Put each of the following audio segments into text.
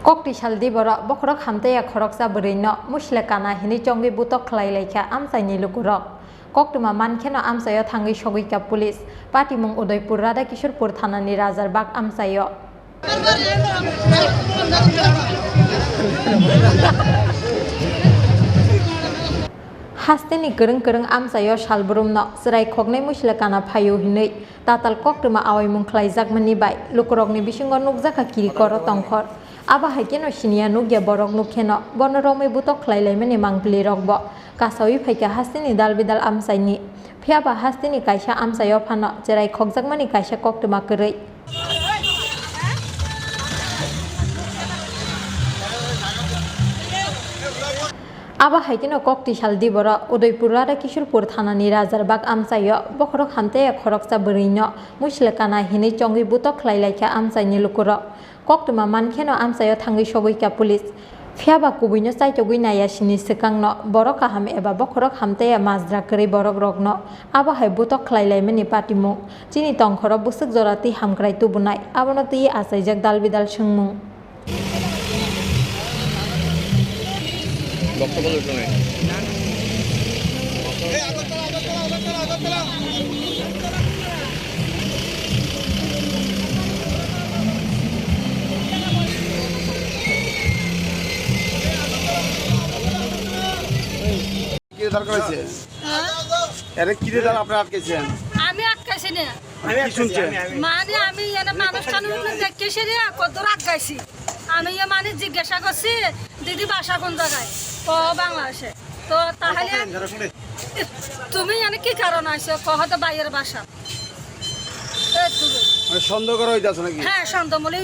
Kokti shaldi bora bokrok hamte ya khorok sa berino musle kana hini chongi butok khlai laika amsai ni lukurok koktuma mankheno amsayo thangi sogui ka pulis pati mung Udaipur Radha Kishorpur thana ni Razarbag amsayo Hasteni kereng amsayo shalburumno serai khognai musle kana phayu hinei tatal koktuma awai mung khlai jakmani bai lukurok ni bisingo nukjaka kiri koro tongkhor Aba haikeno sinia nugya borok nukheno bonoromai butok khlailai mangpli rokbo kasawi phaika hastini dalbidal amsaini phiaba hastini kaisa amsayo phano jerai khokjakmani kaisa koktuma korei Aba haikeno kokti shaldi bora Udaipur Radha Kishorpur thana ni Razarbag amsayo bokrok hamte khoroksa berino muslekana hini chongi butok khlailaika amsaini lukuro koktuma mankheno amsayo thangi sogui ka pulis phiaba kubino saitogui naya sini sekangno borok kaham eba bokrok hamte mazdra kri borok rokno aba hai butok khlailaimani patimu chini tongkhoro busuk jorati hamkrai tubunai abono ti asaijak dalbidal sungmung বক্তব্য শুনে কি দাঁড় করেছে আরে কি দাঁড় আপনি আটকেছেন আমি আটকাইছি না আমি কি শুনছেন মানে আমি এনে মানুষটান দেখেছি রে কত আটকাইছি আমি মানে জিজ্ঞাসা করছি দিদি বাসা কোন জায়গায় ও বাংলাদেশে তো তাহলে তুমি জানি কি কারণ আইছো কহতো বাইরের বাসা মানে সন্দেহ করা হইতাছে নাকি হ্যাঁ সন্দেহ বলে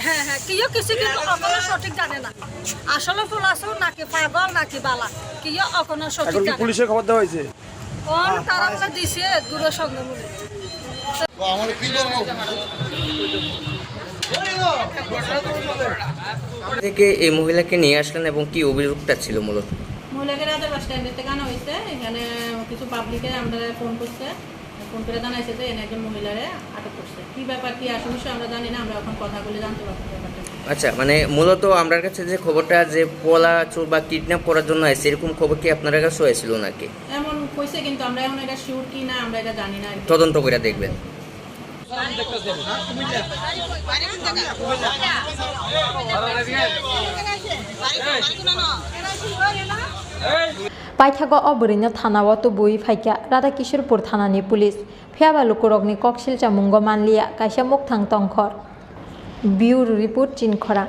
হ্যাঁ কিও কিছু কিন্তু অকনো সঠিক জানে না আসলে ফুলাসো নাকি পাগল নাকি বালা কিও অকনো সঠিক এখন কি জানে পুলিশে খবর দেওয়া হয়েছে কোন তারা বলে দিছে দূরে সন্দেহ বলে আমার কি করব থেকে এই মহিলাকে নিয়ে আসলেন এবং কি অভিযোগটা ছিল মূলত মহিলাকে রাতে বাস স্ট্যান্ডে থেকে আনা হয়েছে এখানে কিছু পাবলিকে আমরা ফোন করে জানাইছে যে এনে একজন মহিলারে আটক করছে কি ব্যাপার কি সমস্যা আমরা জানি না আমরা এখন কথা বলে জানতে পারবো ব্যাপারটা আচ্ছা মানে মূলত আমার কাছে যে খবরটা যে পলা চোর বা কিডন্যাপ করার জন্য আসছে এরকম খবর কি আপনার কাছে হয়েছিল নাকি এমন কইছে কিন্তু আমরা এখন এটা শিওর কি না আমরা এটা জানি না তদন্ত করে দেখবেন Paithago obrino thanawo to bui phaika Radha Kishorpur thanani pulis phiaba lukurokni koksil chamungo manlia kaisa mukthang tongkhor Bureau report Chinkhora